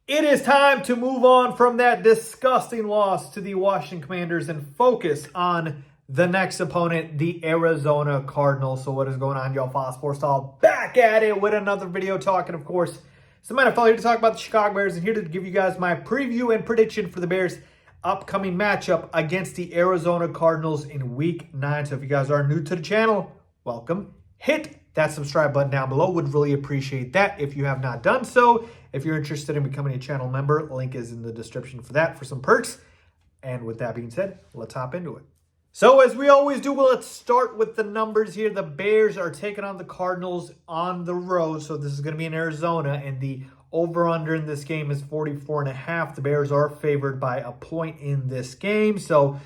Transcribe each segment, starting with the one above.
It is time to move on from that disgusting loss to the Washington Commanders and focus on the next opponent, the Arizona Cardinals. So what is going on, y'all? Faiz Sports Stall back at it with another video talking, of course, some NFL here to talk about the Chicago Bears and here to give you guys my preview and prediction for the Bears' upcoming matchup against the Arizona Cardinals in Week 9. So if you guys are new to the channel, welcome. Hit that subscribe button down below. Would really appreciate that if you have not done so. If you're interested in becoming a channel member, link is in the description for that for some perks. And with that being said, let's hop into it. So as we always do, let's start with the numbers here. The Bears are taking on the Cardinals on the road. So this is going to be in Arizona, and the over-under in this game is 44.5. The Bears are favored by a point in this game. So,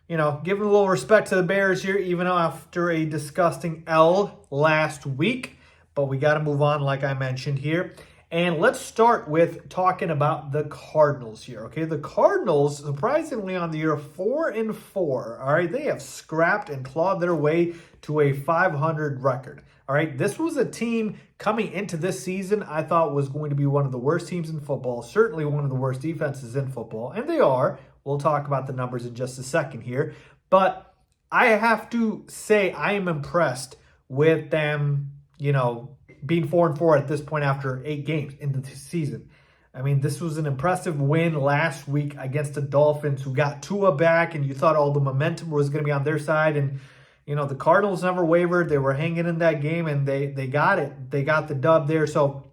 you know, giving a little respect to the Bears here, even after a disgusting L last week. But we got to move on, like I mentioned here. And let's start with talking about the Cardinals here, okay? The Cardinals, surprisingly, on the year 4-4, all right? They have scrapped and clawed their way to a 500 record, all right? This was a team coming into this season I thought was going to be one of the worst teams in football, certainly one of the worst defenses in football, and they are. We'll talk about the numbers in just a second here. But I have to say I am impressed with them, you know, being 4-4 at this point after 8 games into the season. I mean, this was an impressive win last week against the Dolphins, who got Tua back, and you thought all the momentum was going to be on their side. And, you know, the Cardinals never wavered. They were hanging in that game, and they got it. They got the dub there. So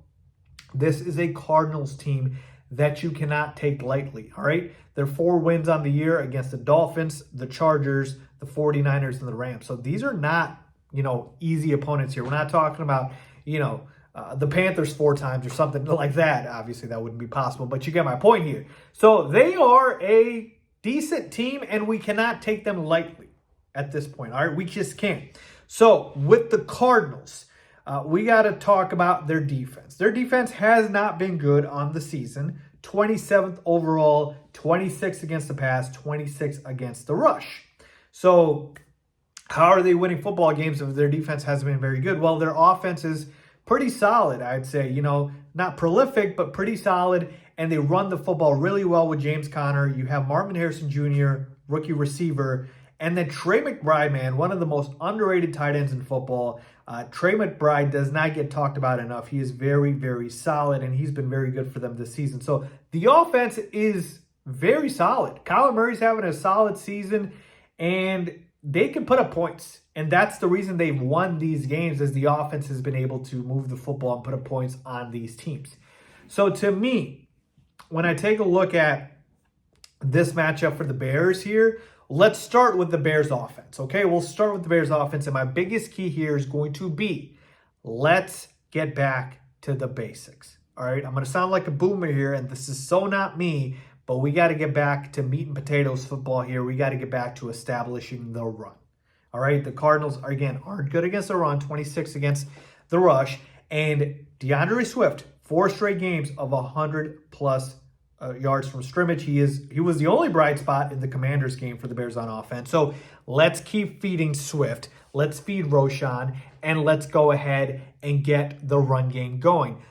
this is a Cardinals team that you cannot take lightly, all right? They're 4 wins on the year against the Dolphins, the Chargers, the 49ers, and the Rams. So these are not, you know, easy opponents here. We're not talking about, you know, the Panthers 4 times or something like that. Obviously, that wouldn't be possible, but you get my point here. So they are a decent team, and we cannot take them lightly at this point, all right? We just can't. So with the Cardinals, we got to talk about their defense. Their defense has not been good on the season. 27th overall, 26 against the pass, 26 against the rush. So how are they winning football games if their defense hasn't been very good? Well, their offense is pretty solid, I'd say. You know, not prolific, but pretty solid. And they run the football really well with James Conner. You have Marvin Harrison Jr., rookie receiver. And then Trey McBride, man, one of the most underrated tight ends in football. Trey McBride does not get talked about enough. He is very, very solid, and he's been very good for them this season. So the offense is very solid. Kyler Murray's having a solid season, and they can put up points. And that's the reason they've won these games, is the offense has been able to move the football and put up points on these teams. So to me, when I take a look at this matchup for the Bears here, let's start with the Bears offense, okay? We'll start with the Bears offense, and my biggest key here is going to be, let's get back to the basics, all right? I'm going to sound like a boomer here, and this is so not me, but we got to get back to meat and potatoes football here. We got to get back to establishing the run, all right? The Cardinals, again, aren't good against the run, 26 against the rush, and DeAndre Swift, 4 straight games of 100-plus yards from scrimmage. He was the only bright spot in the Commanders game for the Bears on offense. So let's keep feeding Swift. Let's feed Roshan, and let's go ahead and get the run game going.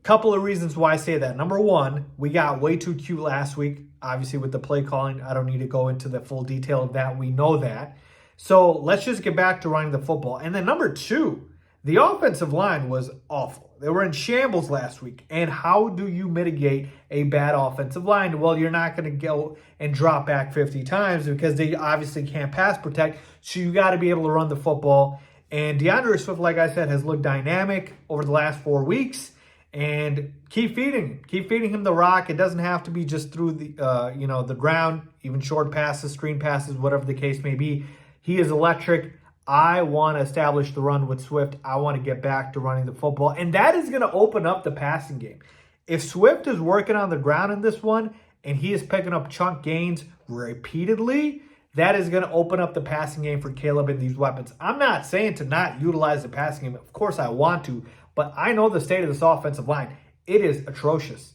Couple of reasons why I say that. Number one, we got way too cute last week, obviously with the play calling. I don't need to go into the full detail of that. We know that. So let's just get back to running the football. And then number two, the offensive line was awful. They were in shambles last week. And how do you mitigate a bad offensive line? Well, you're not going to go and drop back 50 times because they obviously can't pass protect. So you got to be able to run the football. And DeAndre Swift, like I said, has looked dynamic over the last 4 weeks. And keep feeding him. Keep feeding him the rock. It doesn't have to be just through the, you know, the ground, even short passes, screen passes, whatever the case may be. He is electric. I want to establish the run with Swift. I want to get back to running the football. And that is going to open up the passing game. If Swift is working on the ground in this one and he is picking up chunk gains repeatedly, that is going to open up the passing game for Caleb and these weapons. I'm not saying to not utilize the passing game. Of course I want to, but I know the state of this offensive line. It is atrocious.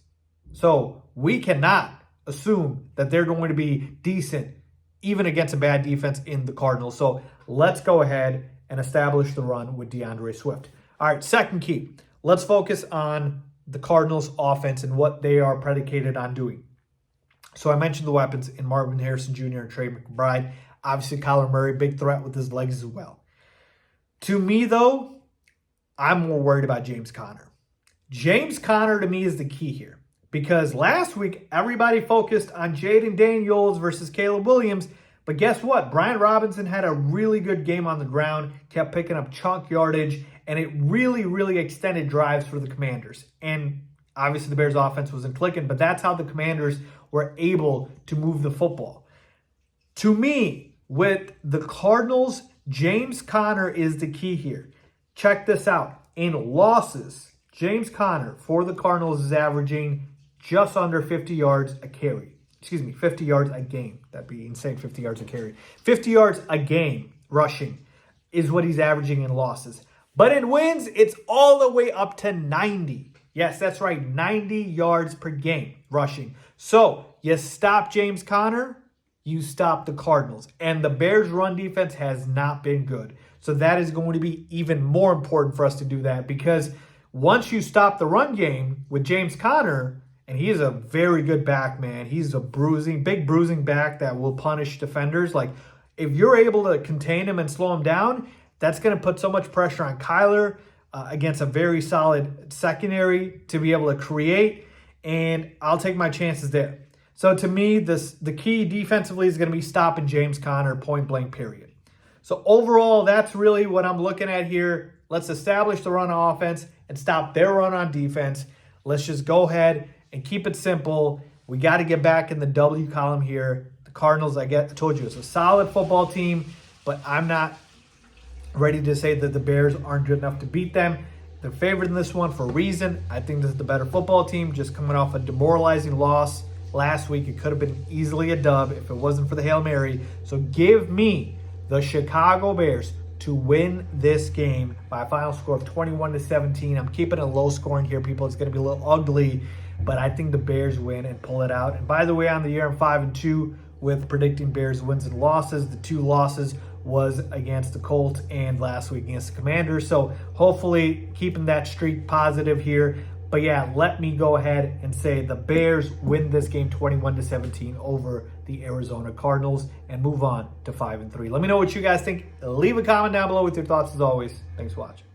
So we cannot assume that they're going to be decent even against a bad defense in the Cardinals. So let's go ahead and establish the run with DeAndre Swift. All right, second key. Let's focus on the Cardinals offense and what they are predicated on doing. So I mentioned the weapons in Marvin Harrison Jr. and Trey McBride. Obviously, Kyler Murray, big threat with his legs as well. To me, though, I'm more worried about James Conner. James Conner, to me, is the key here. Because last week, everybody focused on Jaden Daniels versus Caleb Williams. But guess what? Brian Robinson had a really good game on the ground, kept picking up chunk yardage, and it really, really extended drives for the Commanders. And obviously, the Bears' offense wasn't clicking, but that's how the Commanders were able to move the football. To me, with the Cardinals, James Conner is the key here. Check this out. In losses, James Conner for the Cardinals is averaging just under 50 yards a carry. 50 yards a game. That'd be insane, 50 yards a carry. 50 yards a game rushing is what he's averaging in losses. But in wins, it's all the way up to 90. Yes, that's right, 90 yards per game rushing. So you stop James Conner, you stop the Cardinals. And the Bears' run defense has not been good. So that is going to be even more important for us to do that, because once you stop the run game with James Conner, and he is a very good back, man. He's a big bruising back that will punish defenders. Like, if you're able to contain him and slow him down, that's going to put so much pressure on Kyler against a very solid secondary to be able to create. And I'll take my chances there. So to me, the key defensively is going to be stopping James Conner, point blank, period. So overall, that's really what I'm looking at here. Let's establish the run offense and stop their run on defense. Let's just go ahead and keep it simple. We got to get back in the W column here. The Cardinals, I told you, it's a solid football team, but I'm not ready to say that the Bears aren't good enough to beat them. They're favored in this one for a reason. I think this is the better football team, just coming off a demoralizing loss last week. It could have been easily a dub if it wasn't for the Hail Mary. So give me the Chicago Bears to win this game by a final score of 21-17. I'm keeping it low scoring here, people. It's going to be a little ugly, but I think the Bears win and pull it out. And by the way, on the year, I'm 5-2 with predicting Bears wins and losses. The 2 losses was against the Colts and last week against the Commanders. So hopefully keeping that streak positive here. But yeah, let me go ahead and say the Bears win this game 21-17 over the Arizona Cardinals and move on to 5-3. Let me know what you guys think. Leave a comment down below with your thoughts as always. Thanks for watching.